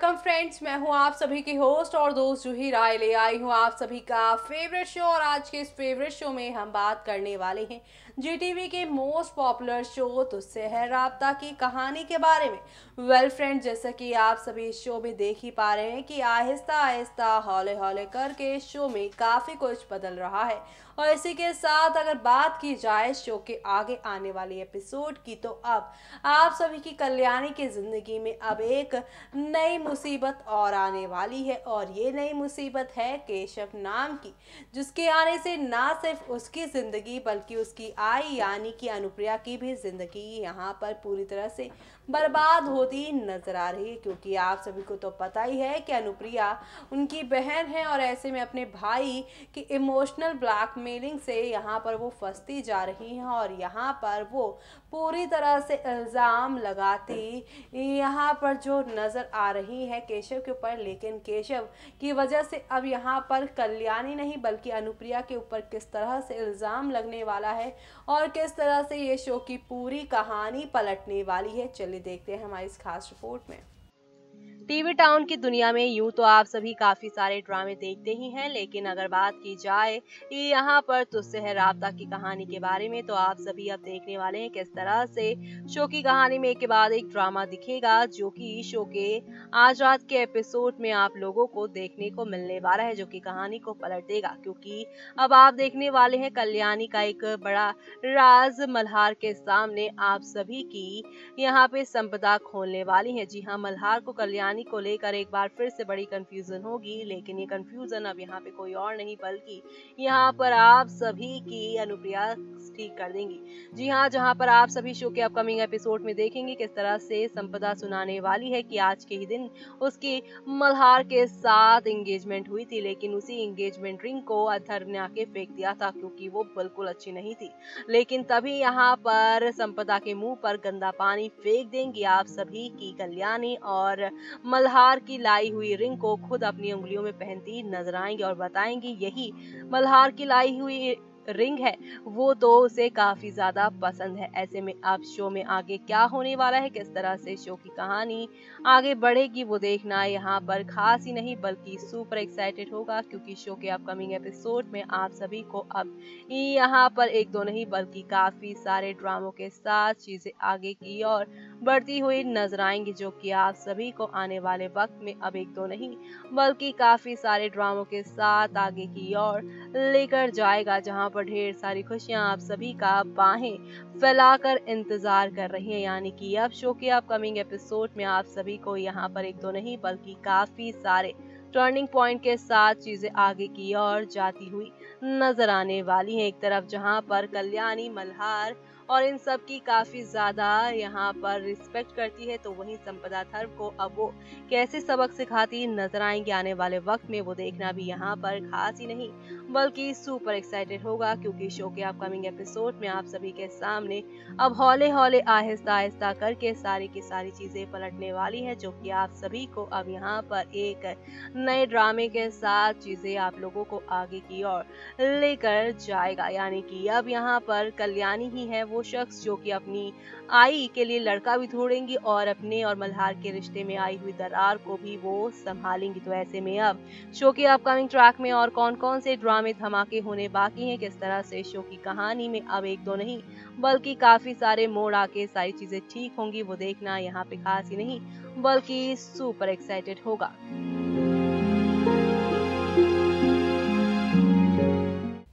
Welcome friends, मैं हूं आप सभी की होस्ट और दोस्त जूही राय। ले आई हूं आप सभी का फेवरेट शो और आज के इस फेवरेट शो में हम बात करने वाले हैं जीटीवी के मोस्ट पॉपुलर शो तुझसे है राब्ता की कहानी के बारे में। वेल फ्रेंड्स, जैसा कि आप सभी इस शो में देख ही पा रहे हैं कि आहिस्ता आहिस्ता हौले हौले करके शो में काफ़ी कुछ बदल रहा है। और इसी के साथ अगर बात की जाए शो के आगे आने वाली एपिसोड की, तो अब आप सभी की कल्याणी की ज़िंदगी में अब एक नई मुसीबत और आने वाली है। और ये नई मुसीबत है केशव नाम की, जिसके आने से ना सिर्फ उसकी ज़िंदगी बल्कि उसकी आई यानी कि अनुप्रिया की भी ज़िंदगी यहाँ पर पूरी तरह से बर्बाद होती नजर आ रही है। क्योंकि आप सभी को तो पता ही है कि अनुप्रिया उनकी बहन है और ऐसे में अपने भाई की इमोशनल ब्लैकमेलिंग से यहाँ पर वो फंसती जा रही हैं और यहाँ पर वो पूरी तरह से इल्ज़ाम लगाती यहाँ पर जो नज़र आ रही है केशव के ऊपर। लेकिन केशव की वजह से अब यहाँ पर कल्याणी नहीं बल्कि अनुप्रिया के ऊपर किस तरह से इल्ज़ाम लगने वाला है और किस तरह से ये शो की पूरी कहानी पलटने वाली है, चलिए देखते हैं हमारी इस खास रिपोर्ट में। टीवी टाउन की दुनिया में यूं तो आप सभी काफी सारे ड्रामे देखते ही हैं, लेकिन अगर बात की जाए यहाँ पर तुझसे है राब्ता की कहानी के बारे में, तो आप सभी अब देखने वाले हैं किस तरह से शो की कहानी में एक के बाद एक ड्रामा दिखेगा, जो कि शो के आज रात के एपिसोड में आप लोगों को देखने को मिलने वाला है, जो कि कहानी को पलट देगा। क्योंकि अब आप देखने वाले हैं कल्याणी का एक बड़ा राज मल्हार के सामने आप सभी की यहाँ पे संपदा खोलने वाली है। जी हाँ, मल्हार को कल्याणी को लेकर एक बार फिर से बड़ी कंफ्यूजन होगी, लेकिन ये कंफ्यूजन अब यहाँ पे कोई और नहीं बल्कि यहाँ पर आप सभी की अनुप्रिया ठीक कर देंगी। जी हाँ, जहाँ पर आप सभी शो के अपकमिंग एपिसोड में देखेंगे किस तरह से संपदा सुनाने वाली है कि आज के ही दिन उसकी मल्हार के साथ एंगेजमेंट हुई थी, लेकिन उसी एंगेजमेंट रिंग को अथर्व ने आके फेंक दिया था क्योंकि वो बिल्कुल अच्छी नहीं थी। लेकिन तभी यहाँ पर संपदा के मुंह पर गंदा पानी फेंक देंगी आप सभी की कल्याणी और मल्हार की लाई हुई रिंग को खुद अपनी उंगलियों में पहनती नजर आएंगी और बताएंगी यही मल्हार की लाई हुई रिंग है, वो तो उसे काफी ज्यादा पसंद है। ऐसे में अब शो में आगे क्या होने वाला है, किस तरह से शो की कहानी आगे बढ़ेगी, वो देखना यहाँ पर खास ही नहीं बल्कि सुपर एक्साइटेड होगा। क्योंकि शो के अपकमिंग एपिसोड में आप सभी को अब यहाँ पर एक दो नहीं बल्कि काफी सारे ड्रामों के साथ चीजें आगे की ओर बढ़ती हुई नजर आएंगी, जो कि आप सभी को आने वाले वक्त में अब एक दो नहीं बल्कि काफी सारे ड्रामों के साथ आगे की ओर लेकर जाएगा, जहां पर ढेर सारी खुशियां आप सभी का बाहें फैलाकर इंतजार कर रही हैं। यानी कि अब शो के अपकमिंग एपिसोड में आप सभी को यहाँ पर एक दो नहीं बल्कि काफी सारे टर्निंग पॉइंट के साथ चीजें आगे की ओर जाती हुई नजर आने वाली है। एक तरफ जहां पर कल्याणी मल्हार और इन सब की काफी ज्यादा यहाँ पर रिस्पेक्ट करती है, तो वहीं संपदा थर्व को अब वो कैसे सबक सिखाती नजर आएंगे आने वाले वक्त में, वो देखना भी यहाँ पर खास ही नहीं बल्कि सुपर एक्साइटेड होगा। क्योंकि शो के अपकमिंग एपिसोड में आप सभी के सामने अब हौले हौले आहिस्ता आहिस्ता करके सारी की सारी चीजें पलटने वाली है, जो कि आप सभी को अब यहाँ पर एक नए ड्रामे के साथ चीजें आप लोगों को आगे की ओर लेकर जाएगा। यानी कि अब यहाँ पर कल्याणी ही है वो शख्स जो कि अपनी आई के लिए लड़का भी ढूंढेंगी और अपने और मल्हार के रिश्ते में आई हुई दरार को भी वो संभालेंगी। तो ऐसे में अब शो के अपकमिंग ट्रैक में और कौन कौन से ड्रामे धमाके होने बाकी हैं, किस तरह से शो की कहानी में अब एक दो नहीं बल्कि काफी सारे मोड़ आके सारी चीजें ठीक होंगी, वो देखना यहाँ पे खास ही नहीं बल्कि सुपर एक्साइटेड होगा।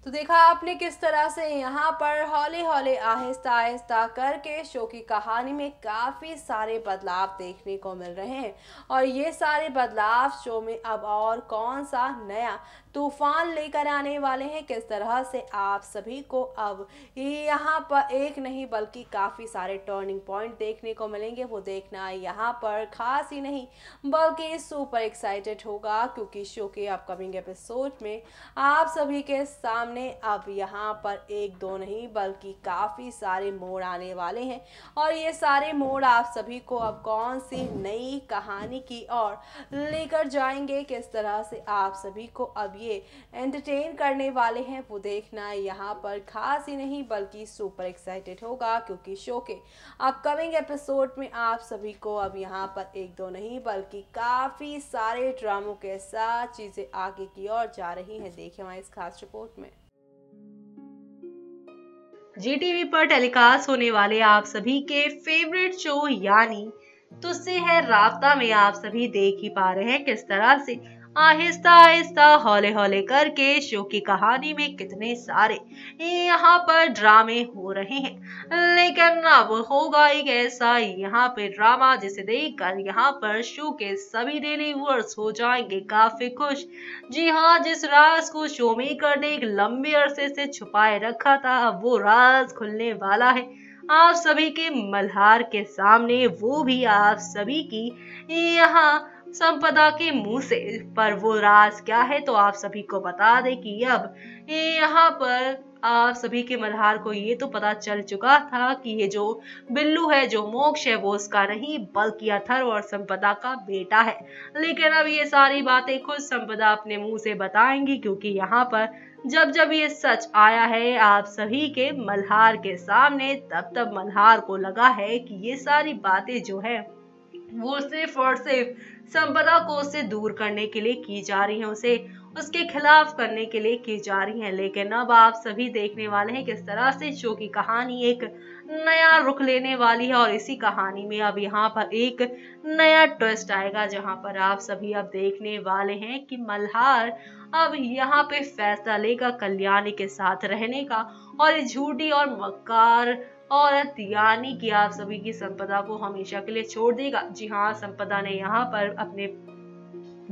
तो देखा आपने किस तरह से यहाँ पर हौले हौले आहिस्ता आहिस्ता करके शो की कहानी में काफ़ी सारे बदलाव देखने को मिल रहे हैं। और ये सारे बदलाव शो में अब और कौन सा नया तूफान लेकर आने वाले हैं, किस तरह से आप सभी को अब यहाँ पर एक नहीं बल्कि काफ़ी सारे टर्निंग पॉइंट देखने को मिलेंगे, वो देखना यहाँ पर खास ही नहीं बल्कि सुपर एक्साइटेड होगा। क्योंकि शो के अपकमिंग एपिसोड में आप सभी के सामने अब यहाँ पर एक दो नहीं बल्कि काफ़ी सारे मोड़ आने वाले हैं। और ये सारे मोड़ आप सभी को अब कौन सी नई कहानी की ओर लेकर जाएंगे, किस तरह से आप सभी को अब ये एंटरटेन करने वाले हैं वो देखना यहाँ पर खास ही नहीं बल्कि सुपर एक्साइटेड होगा, क्योंकि शो के अपकमिंग एपिसोड में आप सभी को अब यहाँ पर एक दो नहीं बल्कि काफ़ी सारे ड्रामों के साथ चीज़ें आगे की ओर जा रही हैं। देखिए हमारी इस खास रिपोर्ट में। जीटीवी पर टेलीकास्ट होने वाले आप सभी के फेवरेट शो यानी तुझसे है राब्ता में आप सभी देख ही पा रहे हैं किस तरह से आहिस्ता आहिस्ता हौले हौले करके शो की कहानी में कितने सारे यहाँ पर ड्रामे हो रहे हैं। लेकिन अब होगा एक ऐसा यहाँ पे ड्रामा जिसे देखकर यहाँ पर शो के सभी डेली व्यूअर्स हो जाएंगे काफी खुश। जी हाँ, जिस राज को शो मेकर ने एक लंबे अरसे से छुपाए रखा था अब वो राज खुलने वाला है आप सभी के मल्हार के सामने, वो भी आप सभी की यहाँ संपदा के मुंह से। पर वो राज क्या है तो आप सभी को बता दे कि अब यहाँ पर आप सभी के मल्हार को ये तो पता चल चुका था कि ये जो बिल्लू है, जो मोक्ष है, वो उसका नहीं बल्कि अथर्व और संपदा का बेटा है। लेकिन अब ये सारी बातें खुद संपदा अपने मुंह से बताएंगी, क्योंकि यहाँ पर जब जब ये सच आया है आप सभी के मल्हार के सामने, तब तब मल्हार को लगा है कि ये सारी बातें जो है वो सिर्फ और सिर्फ संपदा को उससे दूर करने के लिए की जा रही है, उसे उसके खिलाफ करने के लिए की जा रही है। लेकिन अब आप सभी देखने वाले हैं किस तरह से शो की कहानी एक नया रुख लेने वाली है और इसी कहानी में अब यहाँ पर एक नया ट्विस्ट आएगा, जहाँ पर आप सभी अब देखने वाले हैं कि मल्हार अब यहाँ पे फैसला लेगा कल्याणी के साथ रहने का और इस झूठी और मक्कार औरत यानी कि आप सभी की संपदा को हमेशा के लिए छोड़ देगा। जी हाँ, संपदा ने यहाँ पर अपने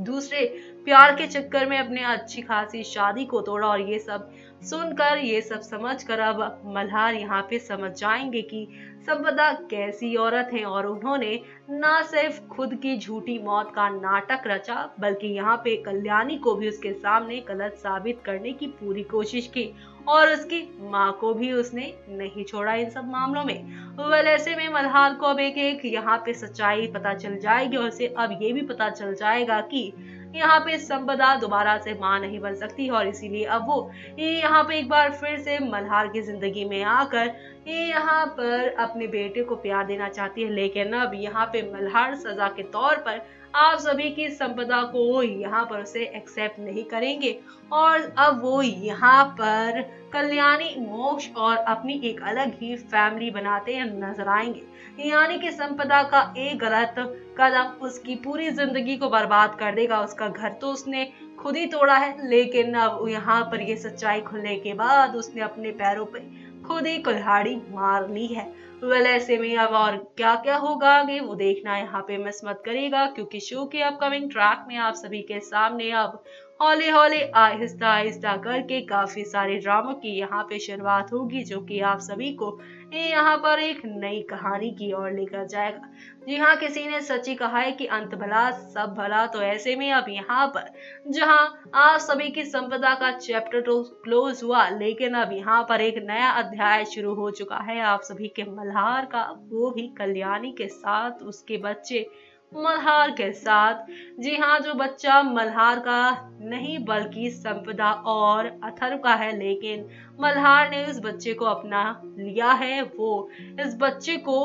दूसरे प्यार के चक्कर में अपने अच्छी खासी शादी को तोड़ा और ये सब सुनकर, ये सब समझकर अब मल्हार यहाँ पे समझ जाएंगे कि संपदा कैसी औरत है और उन्होंने ना सिर्फ खुद की झूठी मौत का नाटक रचा बल्कि यहाँ पे कल्याणी को भी उसके सामने गलत साबित करने की पूरी कोशिश की और उसकी माँ को भी उसने नहीं छोड़ा इन सब मामलों में। वेल ऐसे में मल्हार को अब एक एक यहाँ पे सच्चाई पता चल जाएगी और उसे अब ये भी पता चल जाएगा कि यहाँ पे संपदा दोबारा से मां नहीं बन सकती और इसीलिए अब वो यहाँ पे एक बार फिर से मल्हार की जिंदगी में आकर यहाँ पर अपने बेटे को प्यार देना चाहती है। लेकिन अब यहाँ पे मल्हार सजा के तौर पर आप सभी की संपदा को यहाँ पर उसे एक्सेप्ट नहीं करेंगे और अब वो यहाँ पर कल्याणी, मोक्ष और अपनी एक अलग ही फैमिली बनाते नजर आएंगे। यानी कि संपदा का एक गलत कदम उसकी पूरी जिंदगी को बर्बाद कर देगा। उसका घर तो उसने खुद ही तोड़ा है, लेकिन अब यहाँ पर ये सच्चाई खुलने के बाद उसने अपने पैरों पे खुद ही कुल्हाड़ी मार ली है। वेल ऐसे में अब और क्या क्या होगा आगे वो देखना यहाँ पे मिस मत करेगा, क्योंकि शो के अपकमिंग ट्रैक में आप सभी के सामने अब हौले हौले आहिस्ता आहिस्ता करके काफी सारे ड्रामों की यहाँ पे शुरुआत होगी, जो कि आप सभी को यहाँ पर एक नई कहानी की ओर लेकर जाएगा। जी हाँ, किसी ने सच ही कहा है कि अंत भला सब भला। तो ऐसे में अब यहाँ पर जहाँ आप सभी की संपदा का चैप्टर तो क्लोज हुआ, लेकिन अब यहाँ पर एक नया अध्याय शुरू हो चुका है आप सभी के मल्हार का, वो भी कल्याणी के साथ, उसके बच्चे मल्हार के साथ। जी हाँ, जो बच्चा मल्हार का नहीं बल्कि संपदा और अथर्व का है, लेकिन मल्हार ने उस बच्चे को अपना लिया है। वो इस बच्चे को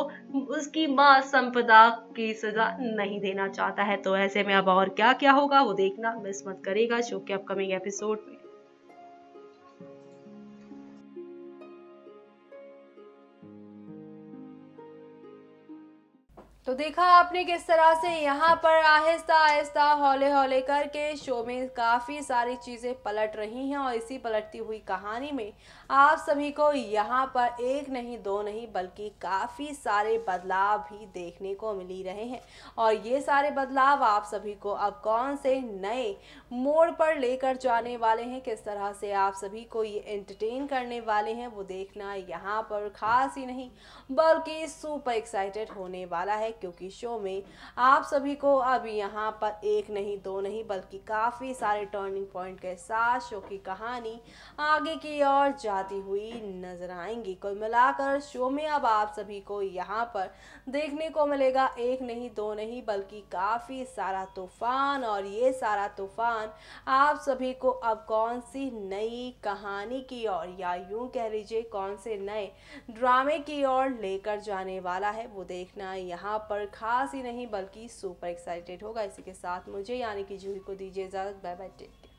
उसकी माँ संपदा की सजा नहीं देना चाहता है। तो ऐसे में अब और क्या क्या होगा वो देखना मिस मत करेगा शो के अपकमिंग एपिसोड में। तो देखा आपने किस तरह से यहाँ पर आहिस्ता आहिस्ता हौले हौले करके शो में काफ़ी सारी चीज़ें पलट रही हैं और इसी पलटती हुई कहानी में आप सभी को यहाँ पर एक नहीं दो नहीं बल्कि काफ़ी सारे बदलाव भी देखने को मिल ही रहे हैं। और ये सारे बदलाव आप सभी को अब कौन से नए मोड़ पर लेकर जाने वाले हैं, किस तरह से आप सभी को ये एंटरटेन करने वाले हैं, वो देखना यहाँ पर खास ही नहीं बल्कि सुपर एक्साइटेड होने वाला है, क्योंकि शो में आप सभी को अब यहाँ पर एक नहीं दो नहीं बल्कि काफ़ी सारे टर्निंग पॉइंट के साथ शो की कहानी आगे की ओर जाती हुई नजर आएंगी। कुल मिलाकर शो में अब आप सभी को यहाँ पर देखने को मिलेगा एक नहीं दो नहीं बल्कि काफ़ी सारा तूफान, और ये सारा तूफान आप सभी को अब कौन सी नई कहानी की ओर या यूं कह लीजिए कौन से नए ड्रामे की ओर लेकर जाने वाला है, वो देखना यहाँ पर खास ही नहीं बल्कि सुपर एक्साइटेड होगा। इसी के साथ मुझे यानी कि जूही को दीजिए इजाजत। Bye bye, take care.